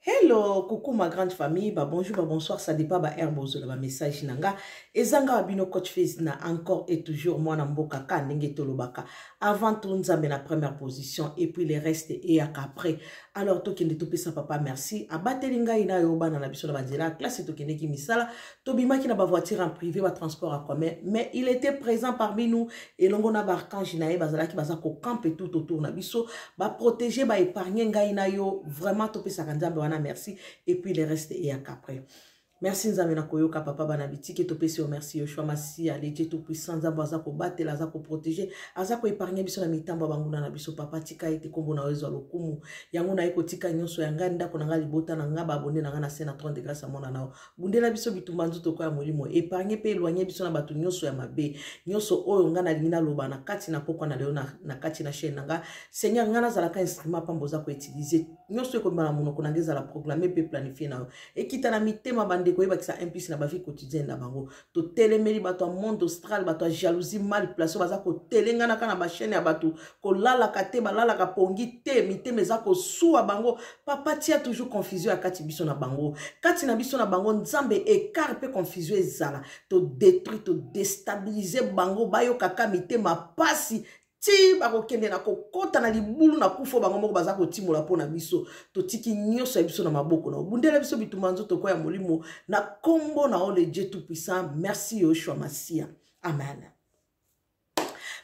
Hello, coucou ma grande famille, bonjour, bonsoir, ça dépend ba herbozo la message nanga. Ezanga abino coach face na encore et toujours moi na mboka ka ndenge tolobaka. Avant tout nzambe na première position et puis le reste et après. Alors to kende to pesa papa merci. Abateli ngai na yo bana na biso na banzela classe to kende ki misala. To bimaki na ba voiture en privé ba transport en commun, mais il était présent parmi nous et longo na ba archange na e bazala ki bazako camper tout autour na biso, ba protéger ba épargner ngai na yo vraiment to pesa nzambe wana merci et puis le reste et après. Merci nzambe na koyoka papa banabiti ke topesi o merci Yoshua Masi aleje tout puissant nzambe azako batela azako protéger azako épargner biso na mitambo banguna na biso papa tika ete kombo na wezo lokumu yango na eko tika nyonso yanga ndako na ngali bota na ngaba abonné na ngana sena 30 de grâce mona nao bundela biso bitumba nzuto ko ya molimo épargner pe éloigner biso na batu nyonso ya mabe nyonso oyo ngana lingina loba na kati na pokwa na leo na kati na chaîne nga Seigneur ngana zalaka instrument pamboza ko utiliser nyonso ko mbala monoko na ngeza la programmer pe planifier na ekita na mitema bande koyeba ki sa implice na ba vie quotidienne na bango to telemeli bato monde austral bato jalousie mal placé baza ko telenga na kana ba chaîne ya bato ko lala kate balala ka pongi te mitema za ko suwa bango papa tia toujours confusion ya kati biso na bango kati na biso na bango nzambe écart pe confusion ezala to détruire to déstabiliser bango bayo kaka mitema pasi ti bakokende na kokota na libulu na kufo bango moko baza kotimola pona biso to tiki nyonso ya biso na maboko na bundela biso bituma nzoto ko ya molimo na kombo na ole Dieu tout puissant. Merci Yoshua Masia, amen.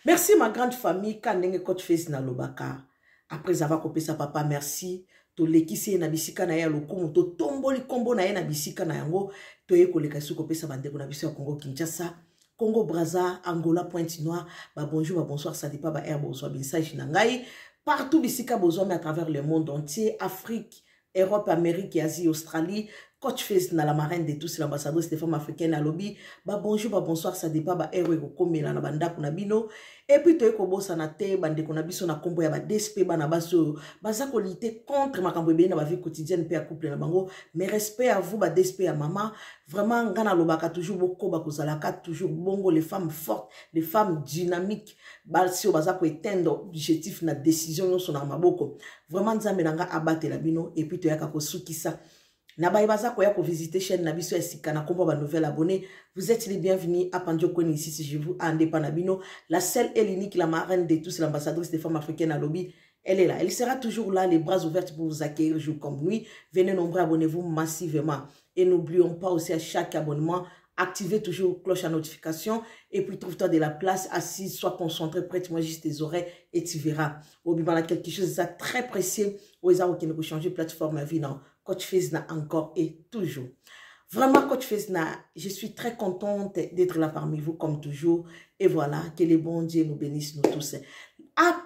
Merci ma grande famille kanenge coach face na lobaka après avoir coupé sa papa merci to lekisi na bisika na ya lokumu to tomboli kombo na ye na bisika na yango to yekoleka su kopesa bandeko na biso ya Congo Kinshasa Congo Brazza, Angola, Pointe-Noire, bonjour, bonsoir, ça dépend, bonsoir, message nangai. Partout, bisika bozo, mais à travers le monde entier, Afrique, Europe, Amérique, Asie, Australie, coach face na la marraine de tous, l'ambassadrice des femmes africaines à lobby. Bonjour, bonsoir, ça dépend, héros, comme la banda kunabino. Et puis, tu es kobo sanate, bande kunabiso na kombo ya DSP, banabaso, bazako lutter contre ma kambo na vie quotidienne, pe à couple na bango. Mais respect à vous, DSP à maman. Vraiment, ngana lobaka toujours boko, bakozalaka, toujours bongo, les femmes fortes, les femmes dynamiques. Si on bazako éteindre objectif na décision, son maboko. Vraiment, nzambe nanga abate la bino, et puis tu as kako soukisa. Naba ibaza koya ko visiter chaîne Nabiso Esika na kombo ba nouvelle abonné. Vous êtes les bienvenus à Pandio Koni ici si je vous ande panabino. La seule et l'unique, la marraine de tous, l'ambassadrice des femmes africaines à lobby. Elle est là. Elle sera toujours là, les bras ouverts pour vous accueillir jour comme nuit. Venez nombreux, abonnez-vous massivement. Et n'oublions pas aussi à chaque abonnement, activez toujours cloche à notification. Et puis trouve-toi de la place assise, sois concentré, prête-moi juste tes oreilles et tu verras. Au bibana quelque chose de très précieux. Au Isa qui ne changer plateforme à vie, non. Coach Fezna encore et toujours. Vraiment, Coach Fezna, je suis très contente d'être là parmi vous comme toujours. Et voilà, que les bons dieux nous bénissent nous tous.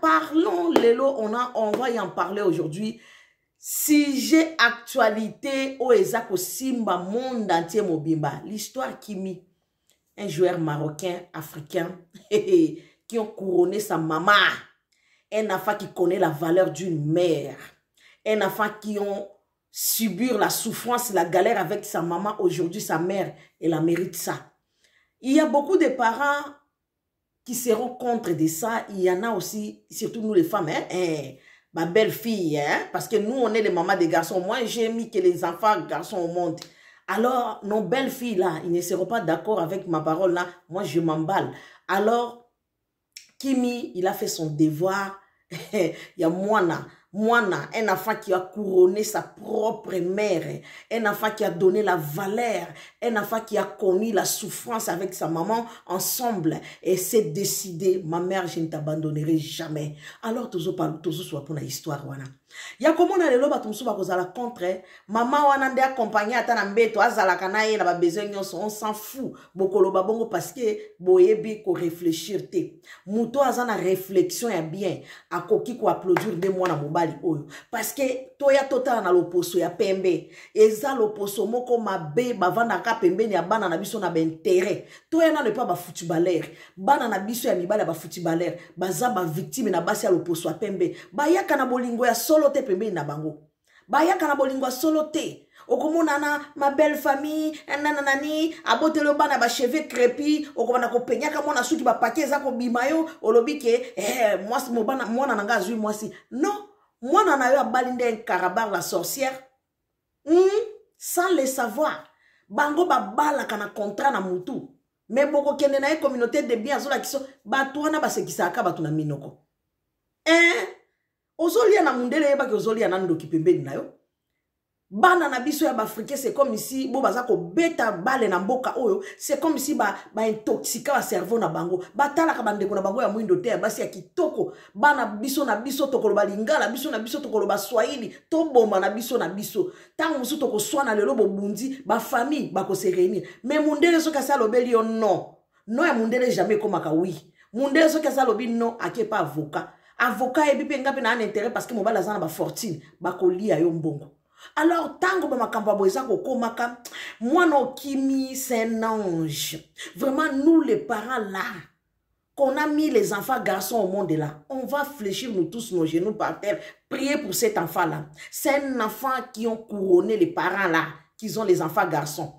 Parlons, Lélo, on va y en parler aujourd'hui. Sujet actualité au Ezako Simba, monde entier mobimba. L'histoire Kimi, un joueur marocain, africain, qui ont couronné sa maman. Un enfant qui connaît la valeur d'une mère. Un enfant qui ont subir la souffrance, la galère avec sa maman. Aujourd'hui, sa mère, elle a mérite ça. Il y a beaucoup de parents qui seront contre de ça. Il y en a aussi, surtout nous les femmes, ma belle-fille, parce que nous, on est les mamans des garçons. Moi, j'ai mis que les enfants garçons au monde. Alors, nos belles-filles, là, ils ne seront pas d'accord avec ma parole, là. Moi, je m'emballe. Alors, Kimi, il a fait son devoir. Il y a Moana, un enfant qui a couronné sa propre mère, un enfant qui a donné la valeur, un enfant qui a connu la souffrance avec sa maman ensemble et s'est décidé, ma mère, je ne t'abandonnerai jamais. Alors, toujours soit pour l'histoire, wana. Il y a comment on a le loba tout souba la contre maman wana ndé accompagné à tanambeto azala kanaye na ba besoin on s'en fout boko loba bongo parce que boyebi ko réfléchir te muto azana réflexion ya bien akoki ko applaudir de mwana mobali oyo parce que toya tota na loposo ya pembe eza loposo moko mabe bavanda ka pembe ni abana na biso na ba intérêt toya na le pas ba footballeur bana na biso ya mibala ba footballeur baza ba victime na basi ya loposo ya pembe bayaka na bolingo ya solo te pembe na bango bayaka na bolingo solo te okomona na ma belle famille nanani abotelo bana ba cheveux crépis okomana ko penyaka mona suki ba paquet za ko bimayo olobi ke moi mo bana mona nanga azui moi si non mwana na yo abalinde un carabar la sorcière Sans le savoir. Bango babala kana contrat na mutu. Mais boko kende na communauté de biens zola kiso batwana basekisaka batuna minoko. Ozolia na mundele yeba ke ozolia na ndo kipembeni na yo. Bana na biso ya bafricain c'est comme ici bo baza ko beta bale na mboka oyo c'est comme ici ba intoxika ba cerveau na bango batala ka bandeko na bango ya mwindo te basi ya kitoko bana biso na biso tokolo balingala biso na biso tokolo ba swahili to bomba na biso tango musu toko swana lelo bobundi ba famille ba ko se réunir mais mundele so ka sa lobeli yo non ya mundele jamais komaka oui mundele so ka sa lobi non ake pas avocat e bipe ngape na un intérêt parce que mobala za na ba fortune ba ko lia yo mbongo. Alors, tango ba makambo boza ko komaka, moi no Kimi c'est un ange. Vraiment nous les parents là, qu'on a mis les enfants garçons au monde là, on va fléchir nous tous nos genoux par terre, prier pour cet enfant là. C'est un enfant qui ont couronné les parents là, qui ont les enfants garçons.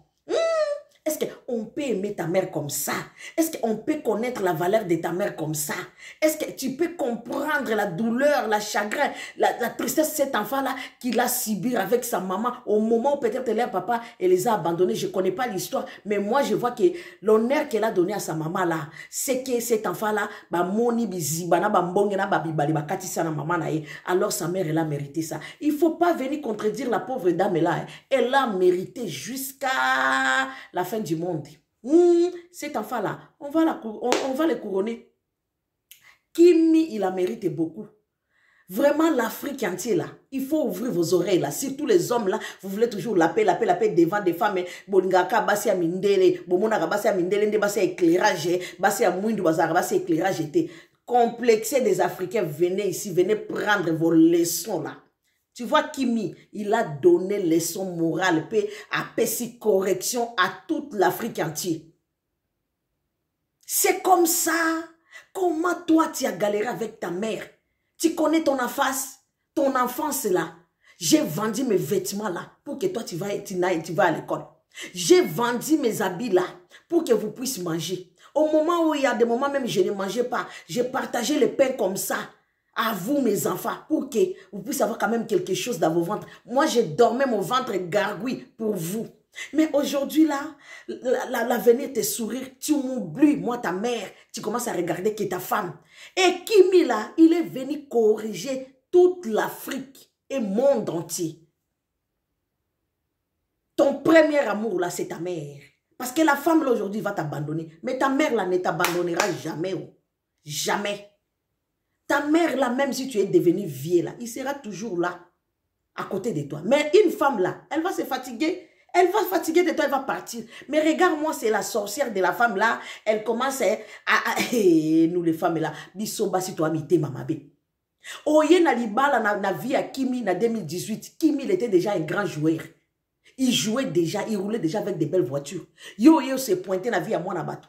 Est-ce qu'on peut aimer ta mère comme ça? Est-ce qu'on peut connaître la valeur de ta mère comme ça? Est-ce que tu peux comprendre la douleur, la chagrin, la tristesse de cet enfant-là qui l'a subi avec sa maman au moment où peut-être leur papa les a abandonnés? Je ne connais pas l'histoire, mais moi je vois que l'honneur qu'elle a donné à sa maman là, c'est que cet enfant-là, alors sa mère elle a mérité ça. Il ne faut pas venir contredire la pauvre dame là. Elle a mérité jusqu'à la fin du monde. Cet enfant-là, on va le couronner. Kimi, il a mérité beaucoup. Vraiment, l'Afrique entière, là, il faut ouvrir vos oreilles, là. Surtout les hommes, là, vous voulez toujours la paix devant des femmes. Bolingaka, basi ya mindele, bomonaka, basi ya mindele, nde basi ya éclairage, basi ya mwindu, basi ya éclairage, était complexé des Africains. Venez ici, venez prendre vos leçons, là. Tu vois, Kimi, il a donné leçon morale, paix, à si correction à toute l'Afrique entière. C'est comme ça. Comment toi, tu as galéré avec ta mère? Tu connais ton enfance là. J'ai vendu mes vêtements là pour que toi, tu vas à l'école. J'ai vendu mes habits là pour que vous puissiez manger. Au moment où il y a des moments même je ne mangeais pas, j'ai partagé le pain comme ça. À vous, mes enfants, pour que vous puissiez avoir quand même quelque chose dans vos ventres. Moi, je dormais mon ventre gargouille pour vous. Mais aujourd'hui, là, l'avenir te sourire, tu m'oublies, moi, ta mère, tu commences à regarder que ta femme. Et Kimi, là, il est venu corriger toute l'Afrique et le monde entier. Ton premier amour, là, c'est ta mère. Parce que la femme, là, aujourd'hui, va t'abandonner. Mais ta mère, là, ne t'abandonnera jamais. Oh. Jamais. Ta mère, là, même si tu es devenu vieux, là, il sera toujours là, à côté de toi. Mais une femme, là, elle va se fatiguer. Elle va fatiguer de toi, elle va partir. Mais regarde-moi, c'est la sorcière de la femme, là. Elle commence nous, les femmes, là, bisoba si toi, mité, mamabe. Oye, na libala, na vie à Kimi, na 2018. Kimi, il était déjà un grand joueur. Il jouait déjà, il roulait déjà avec des belles voitures. Yo, s'est pointé na vie à moi, na bateau.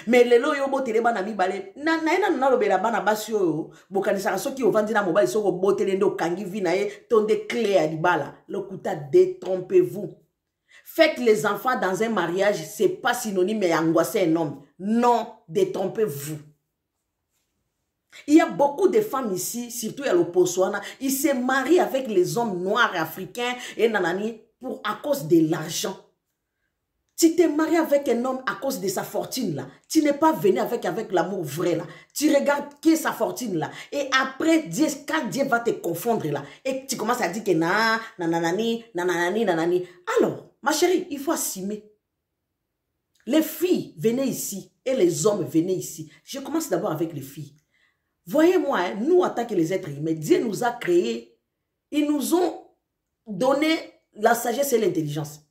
Mais lelo yo botele bana mibale na lobela bana basi yo bokanisa soki ovandi na mobile soko botele ndo kangi vi na ye tonde clé à libala lokuta détrompez-vous. Faites les enfants dans un mariage, c'est pas synonyme et angoisser un homme. Non, détrompez-vous. Il y a beaucoup de femmes ici, surtout à l'Oposoana, ils se marient avec les hommes noirs africains et nanani à cause de l'argent. Tu t'es marié avec un homme à cause de sa fortune là. Tu n'es pas venu avec l'amour vrai là. Tu regardes qui est sa fortune là. Et après, quand Dieu va te confondre là, et tu commences à dire que nanani. Alors, ma chérie, il faut assumer. Les filles, venez ici. Et les hommes, venez ici. Je commence d'abord avec les filles. Voyez-moi, hein, nous, en tant que les êtres humains, Dieu nous a créés. Ils nous ont donné la sagesse et l'intelligence.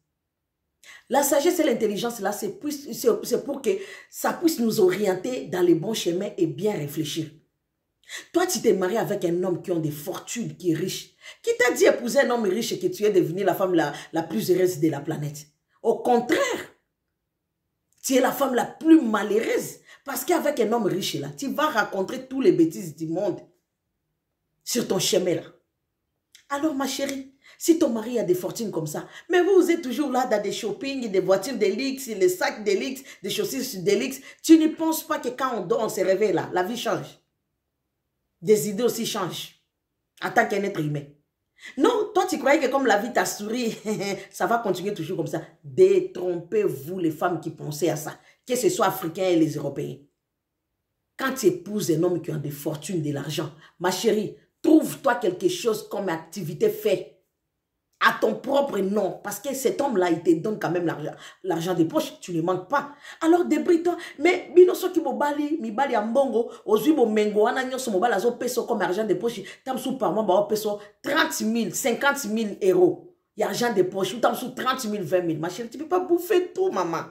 La sagesse et l'intelligence, là, c'est pour que ça puisse nous orienter dans les bons chemins et bien réfléchir. Toi, tu t'es marié avec un homme qui a des fortunes, qui est riche. Qui t'a dit épouser un homme riche et que tu es devenue la femme la plus heureuse de la planète? Au contraire, tu es la femme la plus malheureuse. Parce qu'avec un homme riche, là, tu vas rencontrer tous les bêtises du monde sur ton chemin, là. Alors, ma chérie, si ton mari a des fortunes comme ça, mais vous êtes toujours là dans des shopping, des voitures de luxe, les sacs de luxe, des chaussures de luxe, tu ne penses pas que quand on dort, on se réveille là, la vie change. Des idées aussi changent en tant qu'un être humain. Non, toi, tu croyais que comme la vie t'a souri, ça va continuer toujours comme ça. Détrompez-vous les femmes qui pensaient à ça, que ce soit africains et les Européens. Quand tu épouses un homme qui a des fortunes, de l'argent, ma chérie, trouve-toi quelque chose comme activité fait à ton propre nom. Parce que cet homme-là, il te donne quand même l'argent des poches. Tu ne manques pas. Alors, débrouille-toi. Mais, binoso ki mobali, mi bali ambongo, ozui bo mengo, wana nyoso mobali azo peso comme argent des poches. Tam sou par mois, ba peso 30 000, 50 000 euros. Il y a argent des poches. Ou tam sou 30 000, 20 000. Ma chérie, tu ne peux pas bouffer tout, maman.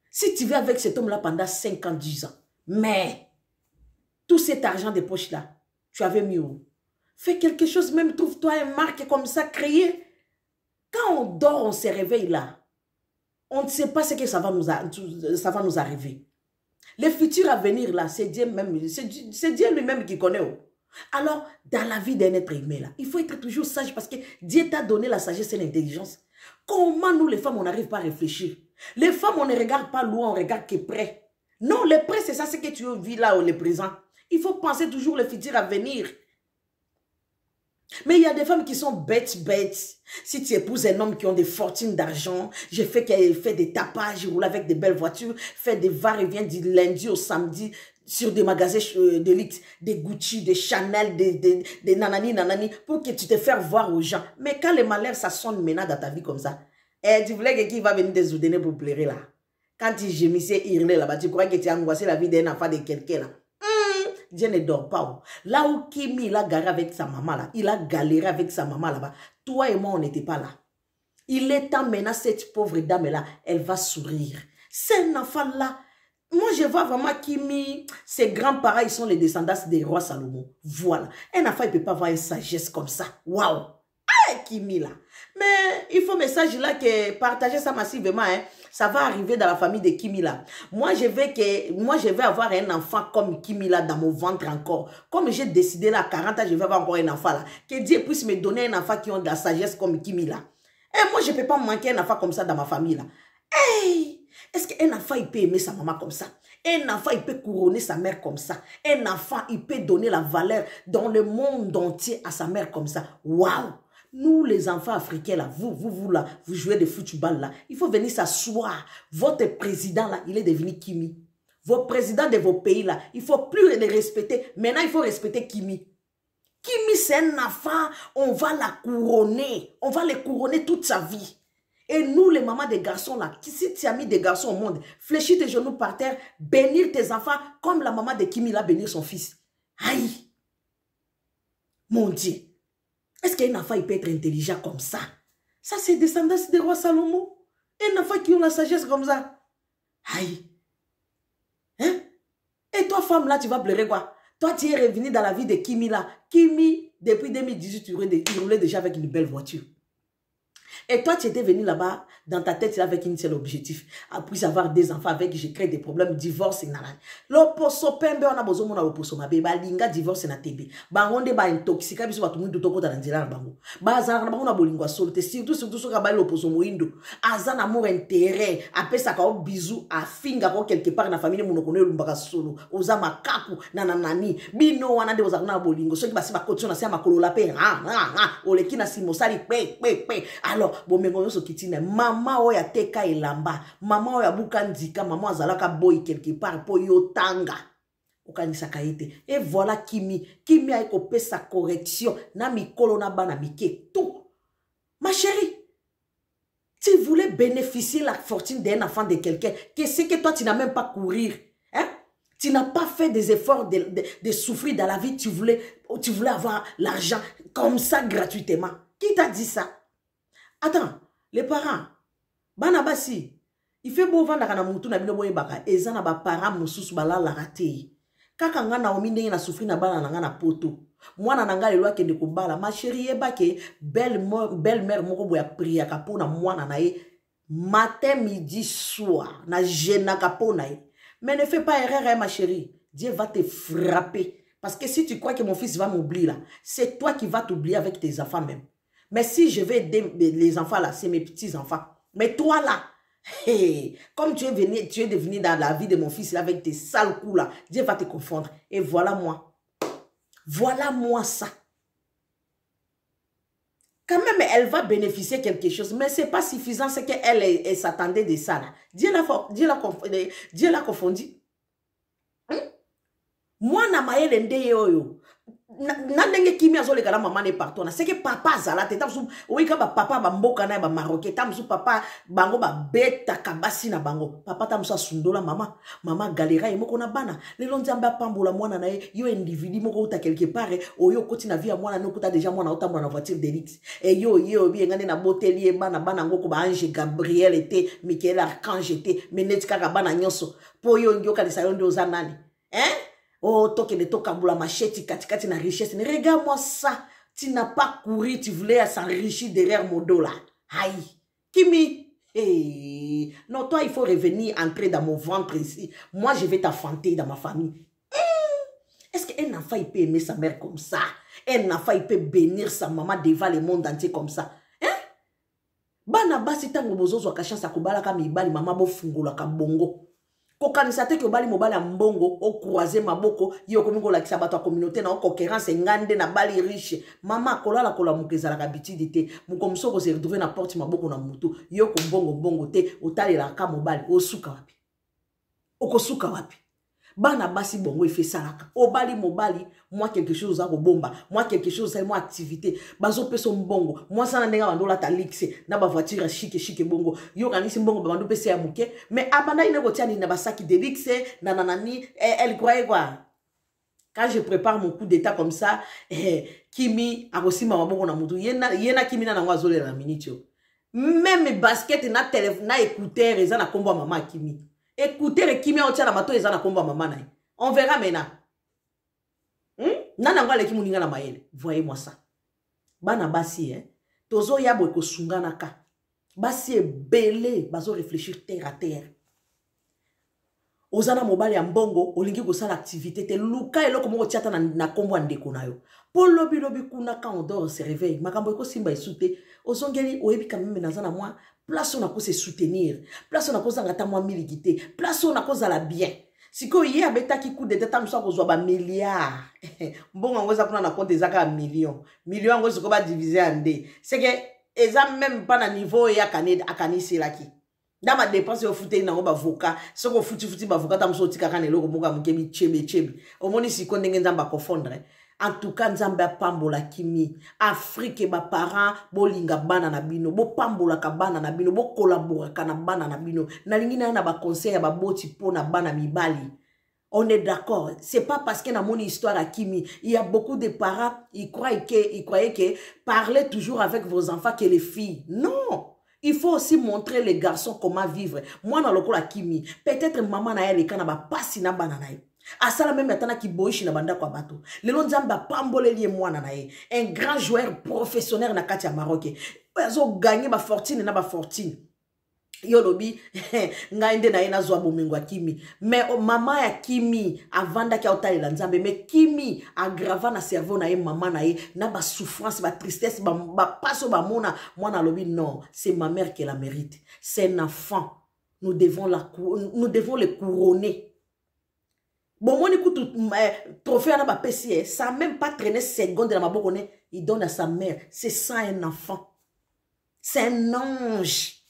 Si tu vis avec cet homme-là pendant 5 ans, 10 ans, mais tout cet argent des poches-là, tu avais mis où? Fais quelque chose, même trouve-toi un marque comme ça, créé. Quand on dort, on se réveille là. On ne sait pas ce que ça va nous arriver. Le futur à venir là, c'est Dieu même, c'est Dieu lui-même qui connaît. Oh. Alors, dans la vie d'un être humain là, il faut être toujours sage parce que Dieu t'a donné la sagesse et l'intelligence. Comment nous les femmes, on n'arrive pas à réfléchir? Les femmes, on ne regarde pas loin, on regarde que près. Non, le près, c'est ça, ce que tu vis là, le présent. Il faut penser toujours le futur à venir. Mais il y a des femmes qui sont bêtes. Si tu épouses un homme qui a des fortunes d'argent, j'ai fait qu'elle fait des tapages, roule avec des belles voitures, fait des va-et-vient du lundi au samedi sur des magasins de luxe, des Gucci, des Chanel, des nanani, pour que tu te fasses voir aux gens. Mais quand le malheur, ça sonne maintenant dans ta vie comme ça, et tu voulais que qui va venir te soutenir pour pleurer là. Quand tu gémissais, hurler là-bas, tu crois que tu as angoissé la vie d'un enfant de quelqu'un là. Dieu ne dort pas. Là où Kimi, il a garé avec sa maman là, il a galéré avec sa maman là-bas. Toi et moi, on n'était pas là. Il est temps maintenant, cette pauvre dame là, elle va sourire. C'est un enfant là. Moi, je vois vraiment Kimi, ses grands-parents, ils sont les descendants des rois Salomon. Voilà. Un enfant, il ne peut pas avoir une sagesse comme ça. Waouh! Ah, Kimi là. Mais il faut message là que partager ça massivement, hein. Ça va arriver dans la famille de Kimi là. Moi, je vais avoir un enfant comme Kimi là dans mon ventre encore. Comme j'ai décidé là, à 40 ans, je vais avoir encore un enfant là. Que Dieu puisse me donner un enfant qui a de la sagesse comme Kimi là. Et moi, je ne peux pas manquer un enfant comme ça dans ma famille là. Hey! Est-ce qu'un enfant, il peut aimer sa maman comme ça? Un enfant, il peut couronner sa mère comme ça. Un enfant, il peut donner la valeur dans le monde entier à sa mère comme ça. Waouh! Nous, les enfants africains, là, vous là, vous jouez de football, là. Il faut venir s'asseoir. Votre président, là, il est devenu Kimi. Vos présidents de vos pays, là, il ne faut plus les respecter. Maintenant, il faut respecter Kimi. Kimi, c'est un enfant. On va la couronner. On va le couronner toute sa vie. Et nous, les mamans des garçons, là, si tu as mis des garçons au monde, fléchis tes genoux par terre, bénir tes enfants, comme la maman de Kimi, là, bénir son fils. Aïe! Mon Dieu! Est-ce qu'un enfant il peut être intelligent comme ça? Ça, c'est descendance des rois Salomon. Un enfant qui a la sagesse comme ça. Aïe. Hein? Et toi, femme, là, tu vas pleurer quoi? Toi, tu es revenu dans la vie de Kimi, là. Kimi, depuis 2018, tu roulais déjà avec une belle voiture. Et toi, tu étais venu là-bas, dans ta tête, avec un seul objectif. Après avoir des enfants avec, j'ai créé des problèmes, divorce, l'oposo pembe, on a besoin de l'oposo, ma bébé, linga, divorce, na tebe. Bangonde, ba intoxica, biso, ba tout le monde, tout le monde, dans bango. Ba azana, ba on a bolingwa solte, surtout, ce qu'a ba l'oposo moindo. Azana, amour, intérêt, après ça, ka bisou, a finga, quelque part, na famille, mon okone, l'umbaka solo, ozama kaku, nananani, bino, wana de ozana bolingo, ceux qui basi, ba kotion, na se, ma kolola, pe, oleki, na simosali, pe. Alors, bomengo so kitine, maman oya teka elamba, maman oya buka ndika, maman azalaka boy quelque part, po yo tanga. Okanisa kaite. Et voilà Kimi a écopé sa correction, na mikolo na bana mike, tout. Ma chérie, tu voulais bénéficier la fortune d'un enfant de quelqu'un, qu'est-ce que toi tu n'as même pas courir, hein? Tu n'as pas fait des efforts de souffrir dans la vie, tu voulais avoir l'argent comme ça gratuitement. Qui t'a dit ça? Attends, les parents, banabasi, il fait beau vendre na mutu na bino boye baka, ezana ba parents mususu bala la raté. Kaka nga na ominde na souffrir na bala na poto. Mwana na nga le loi ke de ko bala, ma chérie eba ke belle-mère moko boya priya ka pona mwana na ye matin midi soir na jena ka pona ye. Mais ne fais pas erreur hein, ma chérie. Dieu va te frapper parce que si tu crois que mon fils va m'oublier là, c'est toi qui vas t'oublier avec tes enfants même. Mais si je vais aider les enfants là, c'est mes petits-enfants. Mais toi là, hey, comme tu es devenu dans la vie de mon fils là, avec tes sales coups là, Dieu va te confondre. Et voilà moi. Voilà moi ça. Quand même, elle va bénéficier quelque chose, mais ce n'est pas suffisant, c'est qu'elle elle s'attendait de ça. Là. Dieu l'a confondu. Moi, na mayele nde yoyo. Na ndenge kimi azoleka na maman ne partout. C'est que papa zala te tamsu oika ba papa ba mboka na ba maroke tamsu papa bango ba beta kabasi na bango. Papa tamsu sundola mama galera e moko na bana. Lelo nzamba pambola mwana na yo individu moko uta quelque part oyo koti na vie ya mwana no kuta déjà mwana otambola na voiture d'élite. Et yo bi ngane na boteli e bana ngoko ba ange Gabriel était Michael Archange était menet kaka bana nyonso. Po yo ngioka lisa yo ndo za nani. Oh, toke de toka boula machette, katikati na richesse. Regarde-moi ça. Tu n'as pas couru, tu voulais s'enrichir derrière mon dos là. Aïe. Kimi. Hey. Non, toi, il faut revenir entrer dans mon ventre ici. Moi, je vais t'affanter dans ma famille. Est-ce qu'un enfant, il peut aimer sa mère comme ça? Un enfant, il peut bénir sa maman devant le monde entier comme ça? Bana basi tango bozo zwa ka chance akobala ka mibali mama bo fungola ka bongo. Kokanisa te ke bali mobali mbongo o croiser maboko yo komingo la kisa bato communauté na concurrence ngande na bali riche mama kolala kola mukezala ka bitidi te mukomso ko se retrouver na porte maboko na mutu yo ko mbongo te otalela ka mobali osuka wapi okosuka wapi bana basi bongo efe salaka obali mobali moi quelque chose à bomba moi quelque chose moi activité bazo peso mbongo moi sana ndenga bandola ta lixe na ba voiture chic bongo yo kanisi mbongo bando pese ya muke mais abanda ine kotiani na basaki de lixe na nanani elle croyait quoi quand je prépare mon coup d'état comme ça Kimi akosima maboko na mutu yena Kimi na ngwa zolela na minute même basket na téléphone na écouteur eza na kombo mama Kimi. Écoutez le Kimi otia na mato ezana komba maman na. On verra maintenant. Nana ngwa le Kimi ninga na mayele. Voyez-moi ça. Bana basi tozo yabo ko sungana ka. Basi belé bazo réfléchir terre à terre. Ozana mobali ya mbongo olingi ko sala activité te luka eloko moko tiata na kombo ndeko na yo. Po lobi kuna ka on dort se réveille. Makambo eko simba esute. Ozongeli oyebi quand même nazana moi. Place on a se soutenir. Place on a cause ngata moi milité. Place on a cause la bien. Si ko yé abeta ki coup de tête am so ko ba milliard. Mbongo ngoza kuna na compte ezaka million. Million ngozo ko ba diviser en deux. C'est que eza même pas na niveau ya akanisi laki. Dans ma dépense au fouté na ba avocat, ce ko futi ba avocat tam so tika kana eloko moka mukebi chebe. Omoni si ko ndenge nzamba ko fondre. En tout cas, Nzamba pambola Kimi. Afrique ba parents bolinga bana na bino, bo pambola ka bana na bino, bo collabora kana bana na bino. Na lingina na ba conseil ba boti po na bana mibali. On est d'accord. C'est pas parce qu'il y a mon histoire à Kimi. Il y a beaucoup de parents, ils croyaient que parler toujours avec vos enfants que les filles. Non. Il faut aussi montrer les garçons comment vivre. Moi, dans le cas de Kimi, peut-être maman na elle kana ba pasi na bana na asala même atana ki boishi na banda kwa bato lelo nzamba pambole lié mwana na ye un grand joueur professionnel na kati ya Maroc azo gagner ba fortune na ba fortune yo lobi ngainde na ye na zwa bomengo Kimi mais mama ya Kimi avanda ki otalela nzambe mais Kimi aggrava na cerveau na ye mama na ye na ba souffrance ba tristesse ba paso ba mona mwana lobi non c'est ma mère qui la mérite c'est un enfant nous devons le couronner. Bon, moi, écoute, trophée à la PCS, ça n'a même pas traîné seconde dans ma bouche. Il donne à sa mère. C'est ça un enfant. C'est un ange.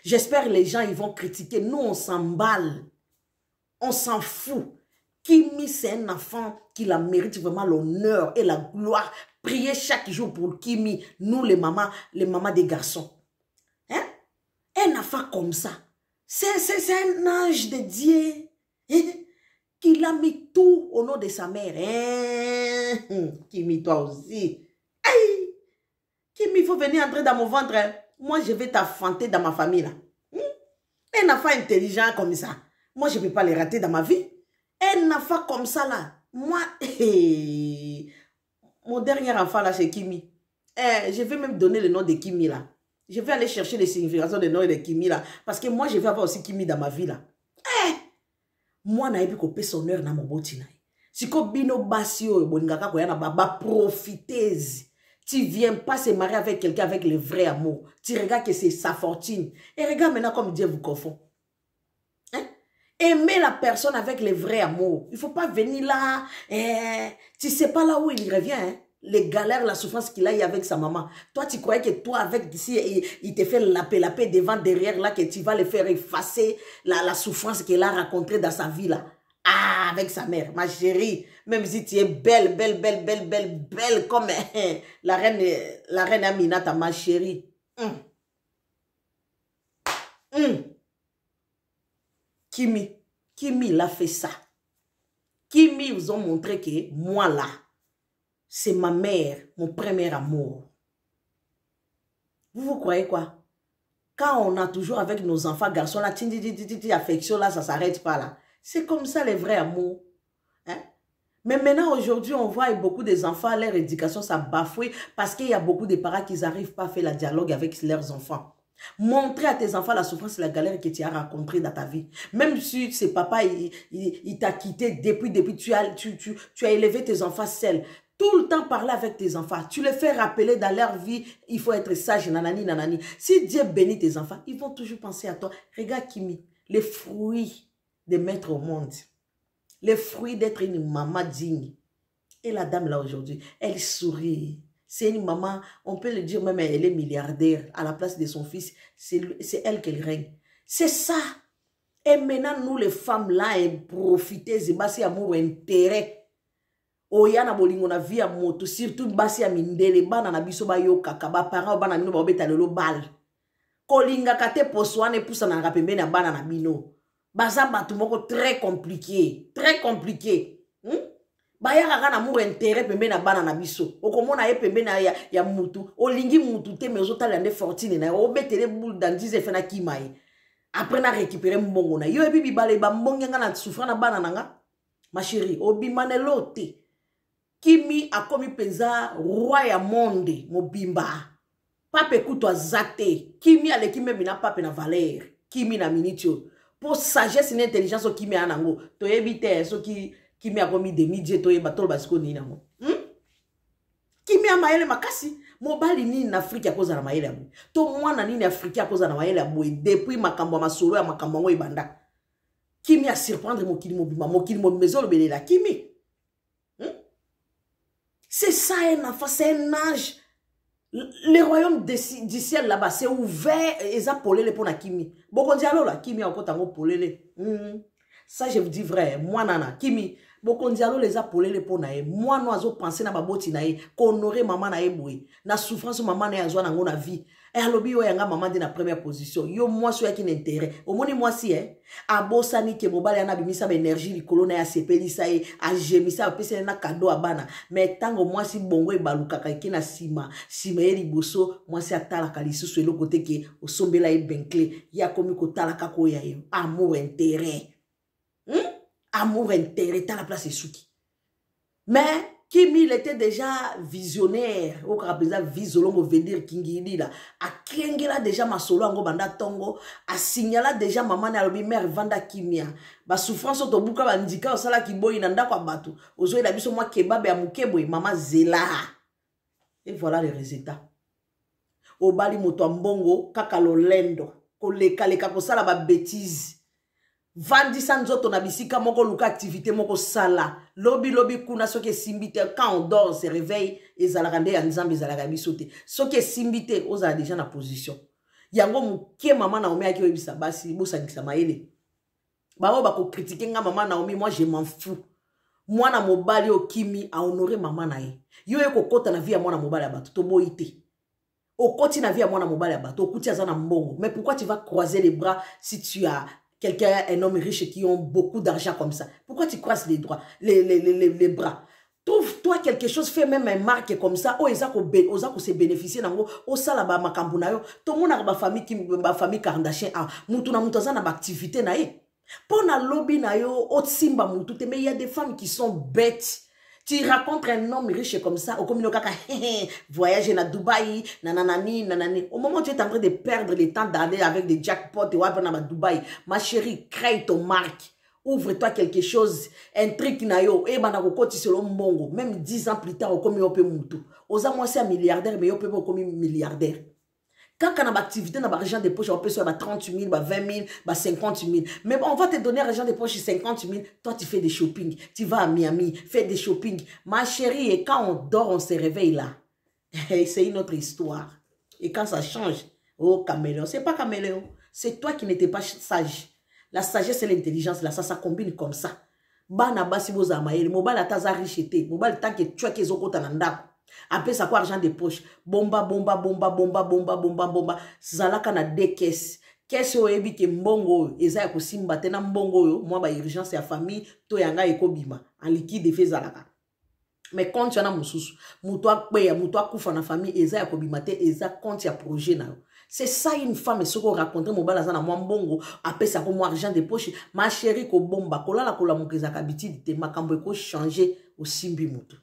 J'espère que les gens ils vont critiquer. Nous, on s'emballe. On s'en fout. Kimi, c'est un enfant qui la mérite vraiment l'honneur et la gloire. Priez chaque jour pour Kimi. Nous, les mamans des garçons. Hein? Un enfant comme ça. C'est un ange de Dieu. Qu'il a mis tout au nom de sa mère. Kimi, toi aussi. Aïe! Kimi, il faut venir entrer dans mon ventre. Moi, je vais t'affanter dans ma famille. Là. Un enfant intelligent comme ça. Moi, je ne peux pas les rater dans ma vie. Un enfant comme ça, là. Moi, mon dernier enfant, là, c'est Kimi. Je vais même donner le nom de Kimi, là. Je vais aller chercher les significations de nom de Kimi, là. Parce que moi, je vais avoir aussi Kimi dans ma vie, là. Moi, na ebi ko pe son heure na moboti na. Si ko bino basi o boningaka ko yana ba profiteuse. Tu viens pas se marier avec quelqu'un avec le vrai amour. Tu regardes que c'est sa fortune. Et regarde maintenant comme Dieu vous confond. Hein? Aimer la personne avec le vrai amour. Il faut pas venir là. Tu sais pas là où il revient. Hein? les galères, la souffrance qu'il a eu avec sa maman. Toi, tu croyais que toi, avec ici, il te fait lapper devant, derrière, là, que tu vas le faire effacer la souffrance qu'il a rencontrée dans sa vie, là. Ah, avec sa mère, ma chérie. Même si tu es belle, comme la reine Aminata, ma chérie. Kimi l'a fait ça. Kimi vous ont montré que moi, là, c'est ma mère, mon premier amour. Vous croyez quoi? Quand on a toujours avec nos enfants, garçons, là, affection, là, ça ne s'arrête pas là. C'est comme ça les vrais amours. Hein? Mais maintenant, aujourd'hui, on voit beaucoup des enfants, leur éducation, ça bafoue parce qu'il y a beaucoup de parents qui n'arrivent pas à faire le dialogue avec leurs enfants. Montrer à tes enfants la souffrance et la galère que tu as rencontrée dans ta vie. Même si c'est papa, il t'a quitté depuis tu as élevé tes enfants seuls. Tout le temps parler avec tes enfants. Tu les fais rappeler dans leur vie, il faut être sage, nanani, nanani. Si Dieu bénit tes enfants, ils vont toujours penser à toi. Regarde Kimi, les fruits de mettre au monde. Les fruits d'être une maman digne. Et la dame là aujourd'hui, elle sourit. C'est une maman, on peut le dire même, elle est milliardaire. À la place de son fils, c'est elle qui règne. C'est ça. Et maintenant, nous les femmes là, profitez, c'est amour, intérêt. Oyana bolingo na via moto surtout basi ya mindele bana na biso ba yoka ba parents bana mino ba beta lelo bal kolinga kate poswane pousa na rapembe na bana na bino baza batu moko très compliqué bayaka kana amour intérêt pembe na bana na biso okomona ye pembe na ya mutu olingi mutu te mais ozotala nde fortune na obetele boule dans 10 fena kimaye après na récupérer mbongo na yo ebibi bale ba mbonga na souffra na bana nanga ma chérie obimane lote Kimi a komi peza roi ya monde mobimba. Pape kuto azate. Kimi ale kimi mina pape na valeur. Kimi na minitio. Pour sagesse et intelligence o Kimi anango. To ebite so ki Kimi a komi demi-dieu to eba tolo basiko ni nango. Kimi a maele makasi. Mobali nini na Afrika ya koza na maele abu. To mwana nini Afrika ya koza na maele abu. Depuis makambo masolo ya makambo ngo ibanda. Kimi a surprendre mokili mobimba. Mokili mobimba zo lobele la Kimi. C'est ça un enfant, c'est un âge. Le royaume du ciel là-bas, c'est ouvert et ça polele pour na Kimi. Beaucoup de là, Kimi a encore tango polele. Ça je vous dis vrai, moi nana, Kimi, beaucoup de les a polele pour nae. Moi nous penser na baboti nae, qu'honorer maman nae boui. Na souffrance maman nae azwa nango na vie. Et alobi yo yanga maman de na première position. Yo moi so yaki n'intérêt. Au moni moi si abosa ni ke mobali ana bimisa ba énergie likolo na ya sepelisa e a gemisa apesa na cadeau abana. Mais tango moi si bongo e baluka ka na sima eri boso moi si atala kalisusu elo côté ke osombela e benkle ya komi ko tala kako ya yo. Amour intérêt. Amour intérêt à la place de Souki. Mais Kimi il était déjà visionnaire. Au Karabeza visolongo venir Kingili là. A Kengela déjà ma solo ango banda tongo. A signala déjà maman na lobi mère vanda Kimia. Ba souffrance to buka ba ndika osala kiboyi na ndako batu. Ozo la biso moi kebab ya mukeboy maman zela. Et voilà les résultats. Obali moto mbongo kaka lolendo. Ko leka kosala ba bêtise. Vandi sanzoto na bisika moko luka activité moko sala lobi kuna soke simbite quand on dort on se réveille ezalaka nde ya nzambe ezalaka bisote soke simbite ozala déjà na position yango muke mama Naomi aki oyebisa basi bosangisa maele bao bako critiquer nga mama Naomi moi je m'en fous mwana mobali o Kimi a honorer mama na ye yo eko kota na vie ya mwana mobali ya bato to boite okoti na vie ya mwana mobali ya bato okuti azana mbongo mais pourquoi tu vas croiser les bras si tu as quelqu'un, un homme riche qui ont beaucoup d'argent comme ça. Pourquoi tu croises les bras? Trouve-toi quelque chose, fais même un marque comme ça. Oh, ils ont se bénéficier nango. Oh, ça là-bas, ma cambunayo. Tout le monde a ma famille Kardashian. Ah, moutou na moutouza na activité na ye. Pour na lobby na yo, autre simba moutou. Mais il y a des femmes qui sont bêtes. Tu rencontres un homme riche comme ça, au commun kaka, voyager na Dubaï, nanani. Au moment où tu es en train de perdre le temps d'aller avec des jackpots et à Dubaï, ma chérie, crée ton marque. Ouvre-toi quelque chose, un truc na yo, et banako tu selon mbongo, même 10 ans plus tard, au commun yope moutou. Oza moi c'est un milliardaire, mais yope au commun milliardaire. Quand on a une activité, on a l'argent de poche, on peut faire 30 000, 20 000, 50 000. Mais bon, on va te donner l'argent de poche 50 000. Toi, tu fais des shopping. Tu vas à Miami, fais des shopping. Ma chérie, et quand on dort, on se réveille là. C'est une autre histoire. Et quand ça change, oh, caméléon. C'est pas caméléon. C'est toi qui n'étais pas sage. La sagesse et l'intelligence, là, ça combine comme ça. Bana basi boza maele, mobile taza richete, mobile tant que tu as que zoko tananda. Après ça quoi argent de poche, bomba bomba bomba bomba bomba bomba bomba, zalaka na deux caisses. Caisse o ebi ke mbongo eza ya kosimba tena mbongo yo, moi ba urgence ya famille to yanga ekobima, en liquide fait zalaka. Mais quand tu as mususu, mutoa kweya, mutoa kufa na famille eza ya kobima te, eza compte ya projet na yo. C'est ça une femme, ce qu'on raconte, mon balazana, moi mbongo, après ça, comme argent de poche, ma chérie, ko bomba, kola la kola mokeza kabiti, te makambo ko changer au simbi mutu.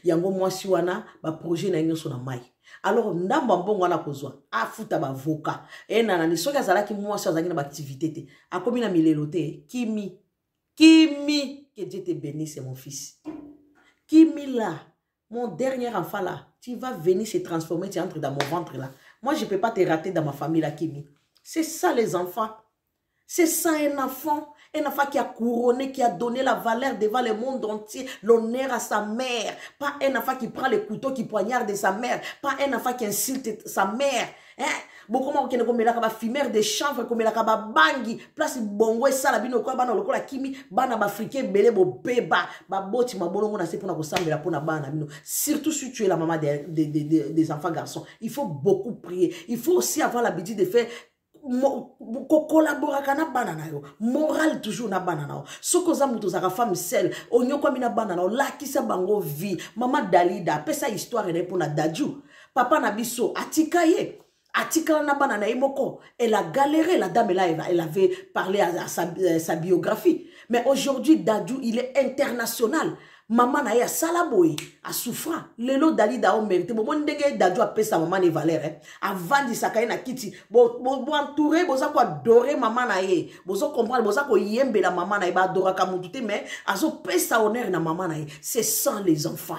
Yango moi si wana, ba projet na nyoso na mai. Alors, ndamba mbongo wana kozwa, afuta ba voka. E nana, ni soka zala ki moi si azaki na ba activité te. Akomi na milelo te, Kimi, que Dieu te bénisse, mon fils. Kimi là, mon dernier enfant là, tu vas venir se transformer, tu entres dans mon ventre là. Moi, je ne peux pas te rater dans ma famille, là, Kimi. C'est ça, les enfants. C'est ça, un enfant qui a couronné, qui a donné la valeur devant le monde entier, l'honneur à sa mère. Pas un enfant qui prend le couteau, qui poignarde sa mère. Pas un enfant qui insulte sa mère. Hein? Beaucoup de gens qui ont fumeur de chanvre, comme la bangi, place bongo et ça, la bino quoi, bana lokola Kimi, bana bafriqué, belé, bo beba, baboti, ma bolongo na se pour na kosambe la pona bana bino. Surtout si tu es la maman des enfants garçons, il faut beaucoup prier. Il faut aussi avoir l'habitude de faire collaborer avec na banana yo, moral toujours na banana. Soko za muto za femme seule, onyo kwa mina banana, la ki sa bango vie, maman Dalida, pesa histoire et pour na dadju, papa na biso atikaye. Atika na banana imoko, elle a galéré, la dame là, elle avait parlé à sa biographie. Mais aujourd'hui, Dadju, il est international. Maman na ya salaboy, a souffrant. Lelo Dalida a mérité. Bon, mon dégât Dadju a payé sa maman de valeur. Avant de s'accueillir na kiti. Bon, entouré, bon, ça quoi adorer maman na ye. Bon, ça comprendre, bon, ça quoi yembe la maman na ye, ba adora kamutute, mais, azo payé sa honneur na maman na ye. C'est sans les enfants.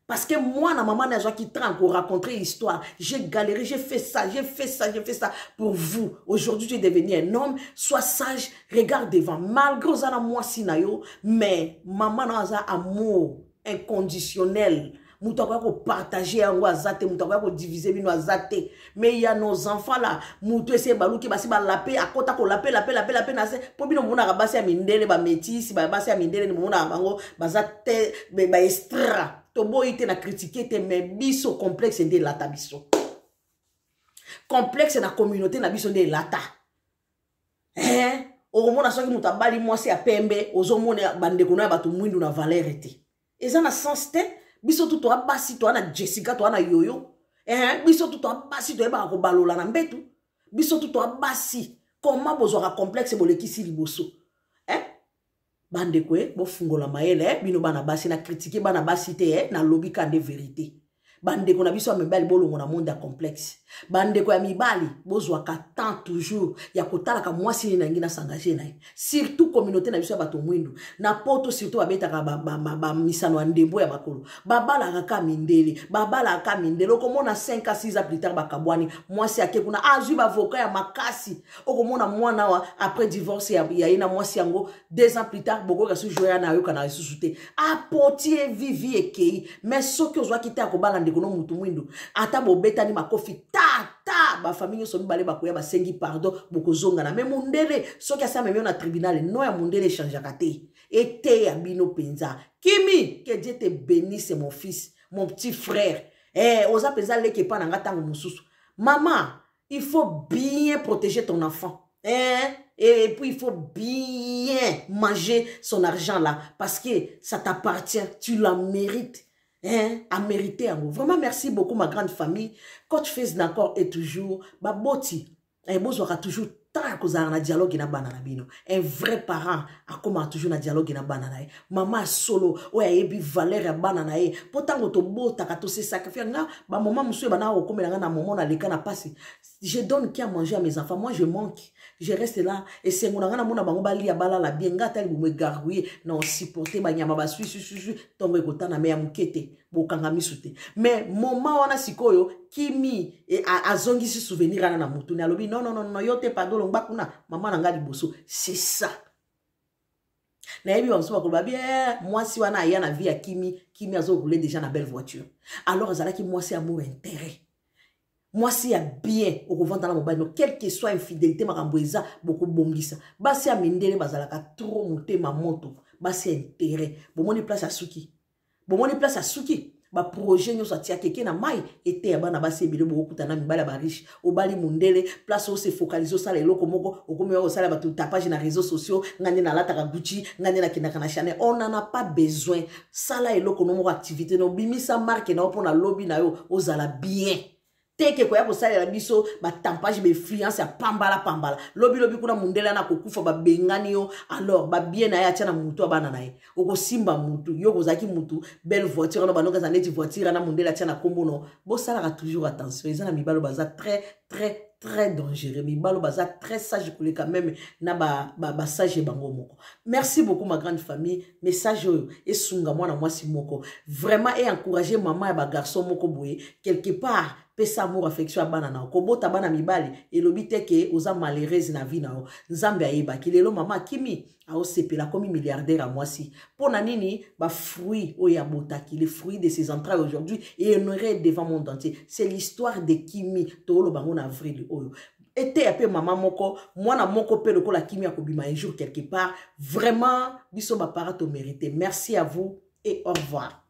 Parce que moi, na maman, qui train pour raconter l'histoire, j'ai galéré, j'ai fait ça, j'ai fait ça, j'ai fait ça pour vous. Aujourd'hui, tu es devenu un homme, sois sage, regarde devant. Malgré ça, moi, sinayo, mais maman a un amour inconditionnel. Moutaka ko partager en wazate, moutaka ko diviser bino wazate. Mais il y a nos enfants là, moutou ese balou ki basi ba lapé, akota ko lapé nase, po bino mona ka basi ya mindele ba métis, ba basi ya mindele ni mona bango bazate ba extra. Tobo ite na critiquer te mais biso complexe de lata biso. Complexe na communauté na biso de lata. Oromona soki mutabali mwasi ya pembe, ozomona bandeko na batu mwindu na valeur ete. Eza na sens te, biso tu to abasi to na Jessica to na yoyo. Biso tu to abasi to eba ko balola na mbetu. Biso tu to abasi comment bozora complexe bolekisi liboso. Bande kwe, bo fungola maele, bino bana basi na critiquer bana basi te, na lobby kande vérité. Bande ko na biso mibali bolongo na monde complexe. Bande ko ya mibali, bozwa ka tant toujours, ya kotala ka mwasi ni ngina s'engager na. Surtout communauté na biso bato mwindu. Na poto surtout abeta ka ba misano ndembo ya makolo. Babala ka mindele, babala ka mindele. Okomona 5 à 6 ans plus tard bakabwani, mwasi ake kuna azui ba avocat ya makasi. Okomona mwana wa après divorce ya ina mwasi yango 2 ans plus tard boko ka su joya na yo kana susute. Apotie vivi ekei, mais soki ozwa kita ko bala ndeko no mutu mwindu. Ata bobeta ni makofi ba famille so mibale bakoya ba sengi pardon boko zonga na mais mundele soki asa meme na tribunal no ya mundele change kate. Ete ya bino penza. Kimi, que Dieu te bénisse mon fils, mon petit frère. Oza penza leke pa nanga tango mususu. Maman, il faut bien protéger ton enfant. Et puis il faut bien manger son argent là parce que ça t'appartient, tu la mérites. À mériter en vous. Vraiment merci beaucoup ma grande famille. Coach Fils d'accord et toujours baboti. Bozora toujours tant que ça na dialogue na bana na bino. Un vrai parent a comment toujours na dialogue na bana na. Maman solo o ya ebi valeur ya bana na e. Pourtant to bota ka to se sacrifier nga ba maman musu ba na o komela na maman na leka na passe. Je donne qui à manger à mes enfants. Moi je manque. Je reste là et c'est mon na mona bango bali ya bala la bien nga tali me garouiller na supporter ba nyama ba su tombe kota na me ya mukete bo kanga misute. Mais maman wana sikoyo kimi et azongi si souvenir na mutu na lobi non yote pas do bakuna maman nanga liboso c'est ça. Na yebi wa mso ba bien moi si wana ya na vie ya kimi azo rouler déjà na belle voiture. Alors azala ki moi c'est amour intérêt. Moi, si y a bien au revendre dans la mobile, quelle que soit infidélité, ma ramboueza, beaucoup bongisa. Basi a mindele, bazalaka trop monter ma moto. Basi intérêt. Bon, mon place à Suki. Bon, mon place à Suki. Ba projet nous sorti à quelqu'un na mai était abana basi ebile beaucoup tana mibala ba riche. Au bali mundele, place où se focaliser ça les locaux moko, au comme au sala ba tout tapage na réseaux sociaux, ngane na lata ka Gucci, ngane na kinaka na Chanel. On n'en a pas besoin. Ça là et locaux no activité no bimi sa marque na pour na lobby na yo, ozala bien. Teke kwa yako sale la biso ba tampage be influence ya pambala lobi kuna mundela na kokufa ba bengani yo alors ba bien na ya tia na mutu abana na ye oko simba mutu yo kozaki mutu belle voiture no banoka za neti voiture na mundela tia na kombo no bo sala toujours attention ezana mibalo baza très dangereux. Mibalo baza très sage pour les quand même na ba sage bango moko. Merci beaucoup ma grande famille. Message et sunga moi na moi si moko. Vraiment et encourager maman et ba garçon moko boye quelque part pesa amour affection banana ko bota bana mibali et lobite ke oza malheureuse na vie na o. Nzambe ayeba kilelo mama kimi a osepela comme milliardaire à moi si. Pona nini ba fruit o ya botaki les fruits de ses entrailles aujourd'hui et honoré devant monde entier. C'est l'histoire de Kimi to lo bango na avril. Était un peu maman moko, moi na moko pe le la Kimi akobima un jour quelque part. Vraiment, biso ba parato mérité. Merci à vous et au revoir.